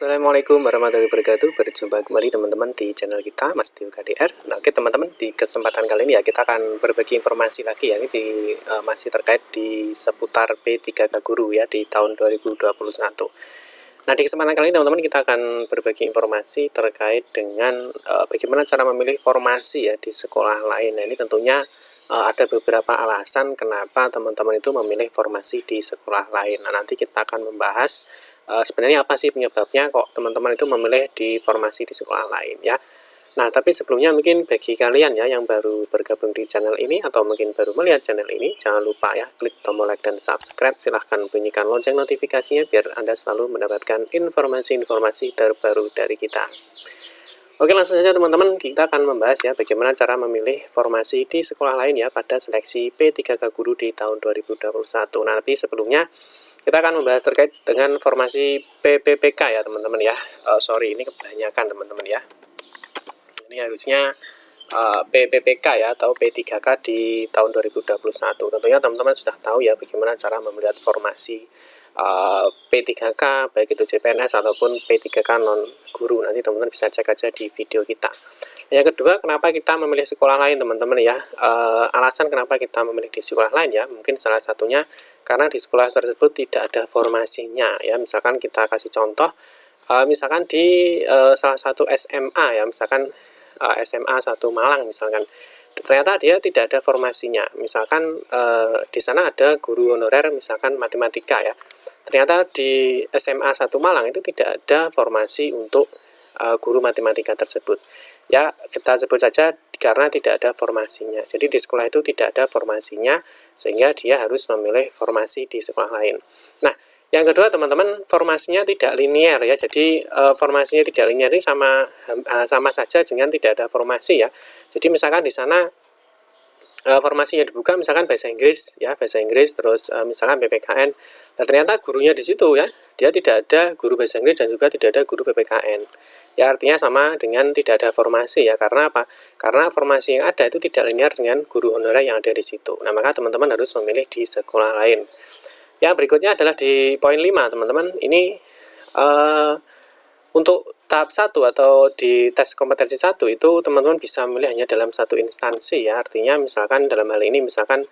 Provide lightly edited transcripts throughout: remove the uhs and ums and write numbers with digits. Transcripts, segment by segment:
Assalamualaikum warahmatullahi wabarakatuh. Berjumpa kembali teman-teman di channel kita Mas Tio KDR. Nah, oke teman-teman, di kesempatan kali ini ya kita akan berbagi informasi lagi ya, ini masih terkait di seputar P3K Guru ya di tahun 2021. Nah, di kesempatan kali ini teman-teman kita akan berbagi informasi terkait dengan bagaimana cara memilih formasi ya di sekolah lain. Nah, ini tentunya ada beberapa alasan kenapa teman-teman itu memilih formasi di sekolah lain. Nah, nanti kita akan membahas sebenarnya apa sih penyebabnya kok teman-teman itu memilih di formasi di sekolah lain ya. Nah, tapi sebelumnya mungkin bagi kalian ya yang baru bergabung di channel ini atau mungkin baru melihat channel ini, jangan lupa ya klik tombol like dan subscribe, silahkan bunyikan lonceng notifikasinya biar Anda selalu mendapatkan informasi-informasi terbaru dari kita. Oke, langsung saja teman-teman, kita akan membahas ya bagaimana cara memilih formasi di sekolah lain ya pada seleksi P3K Guru di tahun 2021. Nah, tapi sebelumnya kita akan membahas terkait dengan formasi PPPK ya teman-teman ya. Sorry, ini kebanyakan teman-teman ya. Ini harusnya PPPK ya atau P3K di tahun 2021. Tentunya teman-teman sudah tahu ya bagaimana cara melihat formasi P3K baik itu CPNS ataupun P3K non guru. Nanti teman-teman bisa cek aja di video kita. Yang kedua, kenapa kita memilih sekolah lain teman-teman ya. Alasan kenapa kita memilih di sekolah lain ya, mungkin salah satunya karena di sekolah tersebut tidak ada formasinya ya. Misalkan kita kasih contoh, misalkan di salah satu SMA ya, misalkan SMA 1 Malang misalkan, ternyata dia tidak ada formasinya. Misalkan di sana ada guru honorer misalkan matematika ya, ternyata di SMA 1 Malang itu tidak ada formasi untuk guru matematika tersebut ya. Kita sebut saja karena tidak ada formasinya. Jadi di sekolah itu tidak ada formasinya sehingga dia harus memilih formasi di sekolah lain. Nah, yang kedua teman-teman, formasinya tidak linear ya. Jadi formasinya tidak linear ini sama saja dengan tidak ada formasi ya. Jadi misalkan di sana formasinya dibuka misalkan bahasa Inggris ya, bahasa Inggris terus misalkan PPKN. Nah, ternyata gurunya di situ ya, dia tidak ada guru bahasa Inggris dan juga tidak ada guru PPKN. Ya, artinya sama dengan tidak ada formasi ya. Karena apa? Karena formasi yang ada itu tidak linear dengan guru honorer yang ada di situ. Nah, maka teman-teman harus memilih di sekolah lain. Ya, berikutnya adalah di poin 5 teman-teman. Ini untuk tahap 1 atau di tes kompetensi 1 itu teman-teman bisa memilih hanya dalam satu instansi ya. Artinya misalkan dalam hal ini misalkan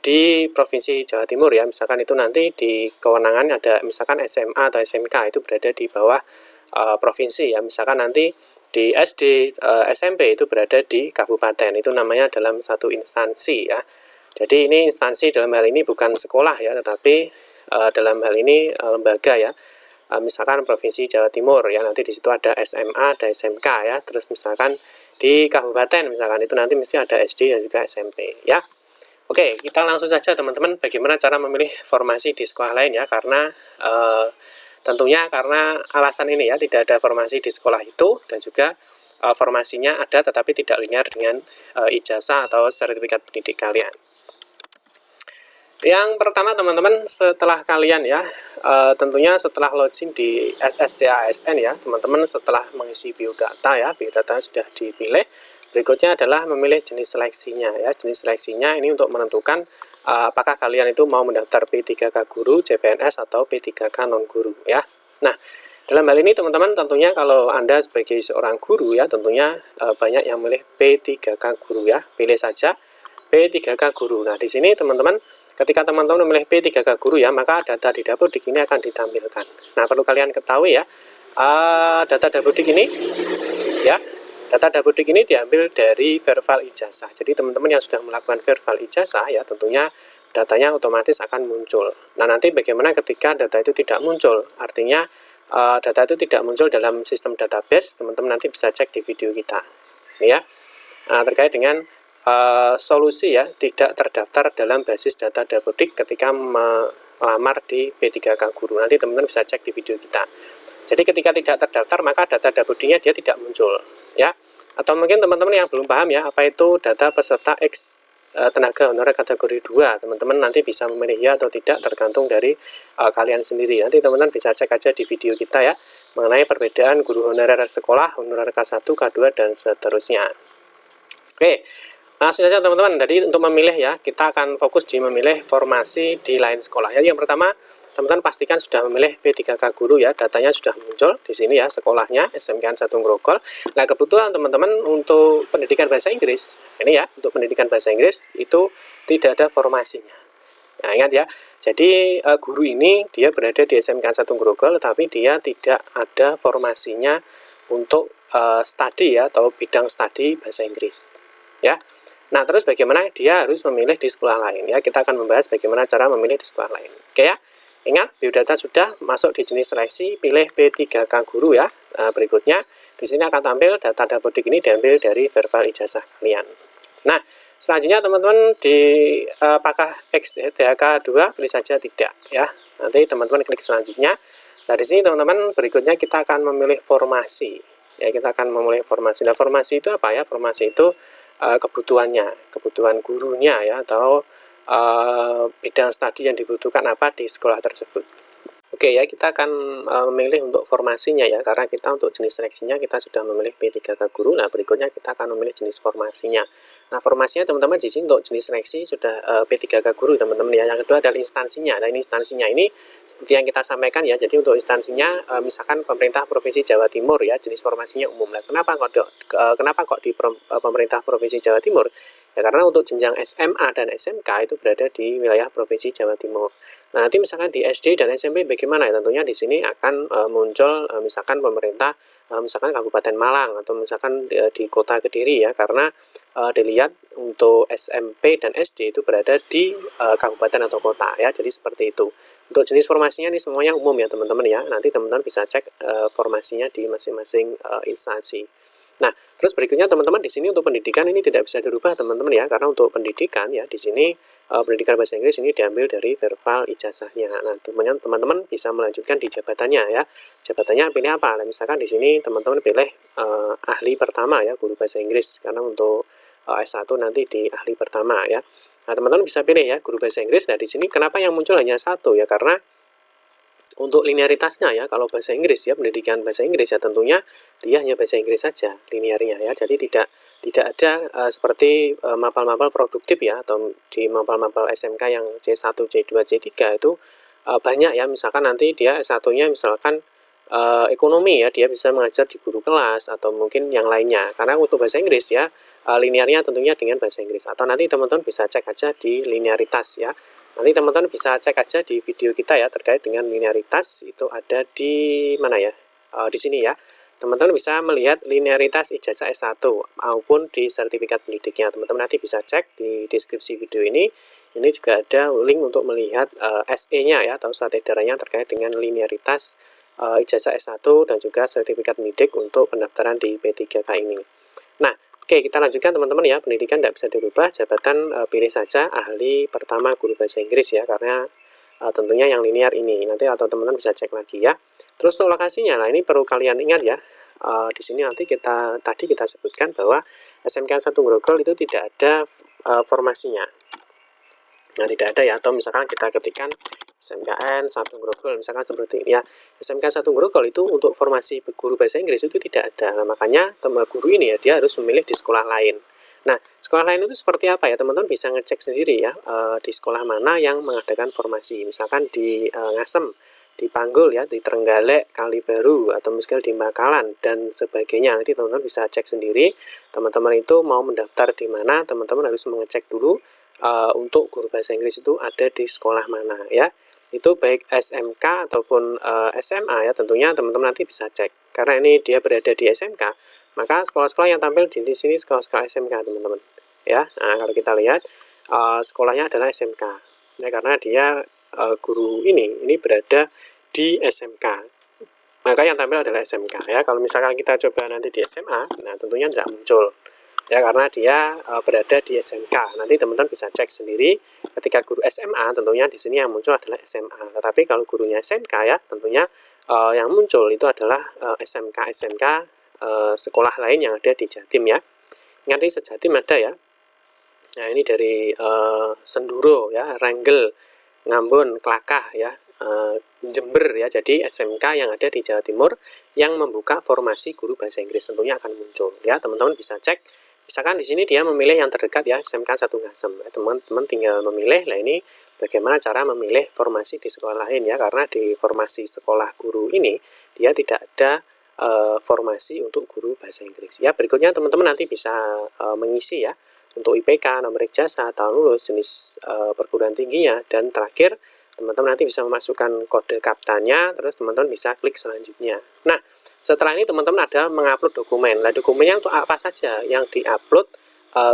di Provinsi Jawa Timur ya, misalkan itu nanti di kewenangan ada misalkan SMA atau SMK itu berada di bawah provinsi ya. Misalkan nanti di SD, SMP itu berada di kabupaten, itu namanya dalam satu instansi ya. Jadi ini instansi dalam hal ini bukan sekolah ya, tetapi dalam hal ini lembaga ya. Misalkan Provinsi Jawa Timur ya, nanti di situ ada SMA, ada SMK ya. Terus misalkan di kabupaten misalkan itu nanti mesti ada SD dan juga SMP ya. Oke, kita langsung saja teman-teman bagaimana cara memilih formasi di sekolah lain ya. Karena tentunya karena alasan ini ya, tidak ada formasi di sekolah itu dan juga formasinya ada tetapi tidak linear dengan ijazah atau sertifikat pendidik kalian. Yang pertama teman-teman, setelah kalian ya tentunya setelah login di SSCASN ya teman-teman, setelah mengisi biodata ya, biodata sudah dipilih, berikutnya adalah memilih jenis seleksinya ya. Jenis seleksinya ini untuk menentukan apakah kalian itu mau mendaftar P3K Guru, CPNS atau P3K non guru ya. Nah, dalam hal ini teman-teman tentunya kalau Anda sebagai seorang guru ya, tentunya banyak yang memilih P3K Guru ya. Pilih saja P3K Guru. Nah, di sini teman-teman, ketika teman-teman memilih P3K Guru ya, maka data di Dapodik ini akan ditampilkan. Nah, perlu kalian ketahui ya, data Dapodik ini ya, data Dapodik ini diambil dari verbal ijazah. Jadi teman-teman yang sudah melakukan verbal ijazah ya, tentunya datanya otomatis akan muncul. Nah, nanti bagaimana ketika data itu tidak muncul? Artinya data itu tidak muncul dalam sistem database, teman-teman nanti bisa cek di video kita. Ini ya, terkait dengan solusi ya, tidak terdaftar dalam basis data Dapodik ketika melamar di P3K Guru. Nanti teman-teman bisa cek di video kita. Jadi ketika tidak terdaftar maka data Dapodiknya dia tidak muncul ya. Atau mungkin teman-teman yang belum paham ya, apa itu data peserta X tenaga honorer kategori 2, teman-teman nanti bisa memilih ya atau tidak tergantung dari kalian sendiri. Nanti teman-teman bisa cek aja di video kita ya, mengenai perbedaan guru honorer sekolah, honorer K1, K2 dan seterusnya. Oke, langsung saja teman-teman. Jadi untuk memilih ya, kita akan fokus di memilih formasi di lain sekolah ya. Yang pertama teman-teman pastikan sudah memilih P3K Guru ya, datanya sudah muncul di sini ya, sekolahnya SMK 1 Grogol. Nah, kebetulan teman-teman untuk pendidikan bahasa Inggris, ini ya, untuk pendidikan bahasa Inggris itu tidak ada formasinya. Nah, ingat ya, jadi guru ini dia berada di SMK 1 Grogol, tapi dia tidak ada formasinya untuk studi ya, atau bidang studi bahasa Inggris ya. Nah, terus bagaimana dia harus memilih di sekolah lain ya? Kita akan membahas bagaimana cara memilih di sekolah lain. Oke ya. Ingat, biodata sudah masuk di jenis seleksi, pilih P3K Guru ya. Nah, berikutnya di sini akan tampil data Dapodik ini diambil dari verbal ijazah kalian. Nah, selanjutnya teman-teman di apakah X DHK 2 pilih saja tidak ya. Nanti teman-teman klik selanjutnya. Nah, di sini teman-teman berikutnya kita akan memilih formasi. Ya, kita akan memilih formasi. Nah, formasi itu apa ya? Formasi itu kebutuhan gurunya ya, atau bidang studi yang dibutuhkan apa di sekolah tersebut. Oke ya, kita akan memilih untuk formasinya ya, karena kita untuk jenis seleksinya kita sudah memilih P3K Guru. Nah, berikutnya kita akan memilih jenis formasinya. Nah, formasinya teman-teman di sini untuk jenis seleksi sudah P3K Guru teman-teman ya. Yang kedua adalah instansinya. Nah, instansinya ini seperti yang kita sampaikan ya. Jadi untuk instansinya misalkan pemerintah Provinsi Jawa Timur ya, jenis formasinya umum. Nah, kenapa kok di pemerintah Provinsi Jawa Timur? Ya, karena untuk jenjang SMA dan SMK itu berada di wilayah Provinsi Jawa Timur. Nah, nanti misalkan di SD dan SMP bagaimana ya? Tentunya di sini akan muncul misalkan pemerintah misalkan Kabupaten Malang, atau misalkan di Kota Kediri ya, karena dilihat untuk SMP dan SD itu berada di kabupaten atau kota ya. Jadi seperti itu. Untuk jenis formasinya ini semuanya umum ya teman-teman ya. Nanti teman-teman bisa cek formasinya di masing-masing instansi. Nah, terus berikutnya teman-teman di sini untuk pendidikan ini tidak bisa dirubah teman-teman ya, karena untuk pendidikan ya di sini pendidikan bahasa Inggris ini diambil dari verbal ijazahnya. Nah, teman-teman bisa melanjutkan di jabatannya ya. Jabatannya pilih apa? Nah, misalkan di sini teman-teman pilih ahli pertama ya, guru bahasa Inggris, karena untuk S1 nanti di ahli pertama ya. Nah, teman-teman bisa pilih ya guru bahasa Inggris. Nah, di sini kenapa yang muncul hanya satu ya? Karena untuk linearitasnya ya, kalau bahasa Inggris ya, pendidikan bahasa Inggris ya, tentunya dia hanya bahasa Inggris saja linearnya ya. Jadi tidak ada seperti mapel-mapel produktif ya, atau di mapel-mapel SMK yang C1, C2, C3 itu banyak ya. Misalkan nanti dia S1-nya misalkan ekonomi ya, dia bisa mengajar di guru kelas atau mungkin yang lainnya. Karena untuk bahasa Inggris ya, linearnya tentunya dengan bahasa Inggris. Atau nanti teman-teman bisa cek aja di linearitas ya. Nanti teman-teman bisa cek aja di video kita ya, terkait dengan linearitas itu ada di mana ya, di sini ya. Teman-teman bisa melihat linearitas ijazah S1 maupun di sertifikat pendidiknya. Teman-teman nanti bisa cek di deskripsi video ini. Ini juga ada link untuk melihat SE-nya ya, atau surat edarannya terkait dengan linearitas ijazah S1 dan juga sertifikat pendidik untuk pendaftaran di P3K ini. Nah, oke, kita lanjutkan teman-teman ya. Pendidikan tidak bisa dirubah, jabatan pilih saja ahli pertama guru bahasa Inggris ya, karena tentunya yang linear ini. Nanti atau teman-teman bisa cek lagi ya. Terus untuk lokasinya, nah ini perlu kalian ingat ya. Di sini nanti tadi kita sebutkan bahwa SMK 1 Grogol itu tidak ada formasinya. Nah, tidak ada ya, atau misalkan kita ketikkan SMKN 1 Grogol misalkan seperti ini ya. SMK 1 Grogol itu untuk formasi guru bahasa Inggris itu tidak ada. Nah, makanya guru ini ya dia harus memilih di sekolah lain. Nah, sekolah lain itu seperti apa ya? Teman-teman bisa ngecek sendiri ya, di sekolah mana yang mengadakan formasi. Misalkan di Ngasem, di Panggul ya, di Trenggalek, Kalibaru, atau misalnya di Bakalan dan sebagainya. Nanti teman-teman bisa cek sendiri. Teman-teman itu mau mendaftar di mana, teman-teman harus mengecek dulu untuk guru bahasa Inggris itu ada di sekolah mana ya. Itu baik SMK ataupun SMA ya, tentunya teman-teman nanti bisa cek. Karena ini dia berada di SMK, maka sekolah-sekolah yang tampil di sini sekolah-sekolah SMK teman-teman ya. Nah, kalau kita lihat sekolahnya adalah SMK ya, karena dia guru ini berada di SMK, maka yang tampil adalah SMK ya. Kalau misalkan kita coba nanti di SMA, nah tentunya tidak muncul ya, karena dia berada di SMK. Nanti teman-teman bisa cek sendiri. Ketika guru SMA, tentunya di sini yang muncul adalah SMA. Tetapi kalau gurunya SMK ya, tentunya yang muncul itu adalah SMK sekolah lain yang ada di Jatim ya. Nanti sejatim ada ya. Nah, ini dari Senduro ya, Renggel, Ngambon, Klakah ya, Jember ya. Jadi SMK yang ada di Jawa Timur yang membuka formasi guru bahasa Inggris tentunya akan muncul ya. Teman-teman bisa cek. Misalkan di sini dia memilih yang terdekat ya, SMK 1 Ngasem. Teman-teman tinggal memilih. Nah, ini bagaimana cara memilih formasi di sekolah lain ya, karena di formasi sekolah guru ini dia tidak ada formasi untuk guru bahasa Inggris. Ya, berikutnya teman-teman nanti bisa mengisi ya untuk IPK, nomor ijazah, tahun lulus, jenis perguruan tingginya, dan terakhir teman-teman nanti bisa memasukkan kode kaptannya, terus teman-teman bisa klik selanjutnya. Nah, setelah ini teman-teman ada mengupload dokumen. Nah, dokumennya untuk apa saja yang diupload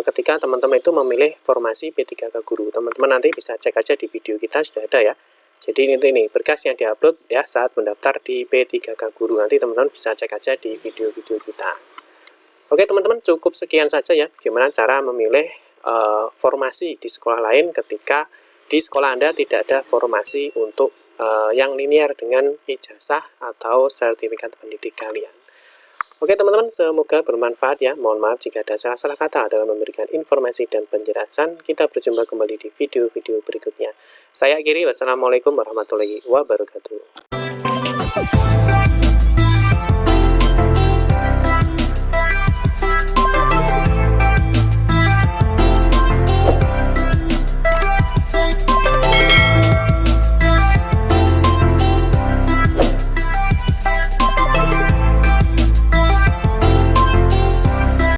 ketika teman-teman itu memilih formasi P3K Guru. Teman-teman nanti bisa cek aja di video kita, sudah ada ya. Jadi ini berkas yang diupload ya saat mendaftar di P3K Guru. Nanti teman-teman bisa cek aja di video-video kita. Oke teman-teman, cukup sekian saja ya bagaimana cara memilih formasi di sekolah lain ketika di sekolah Anda tidak ada formasi untuk yang linear dengan ijazah atau sertifikat pendidik kalian. Oke teman-teman, semoga bermanfaat ya. Mohon maaf jika ada salah-salah kata dalam memberikan informasi dan penjelasan. Kita berjumpa kembali di video-video berikutnya. Saya akhiri, wassalamualaikum warahmatullahi wabarakatuh.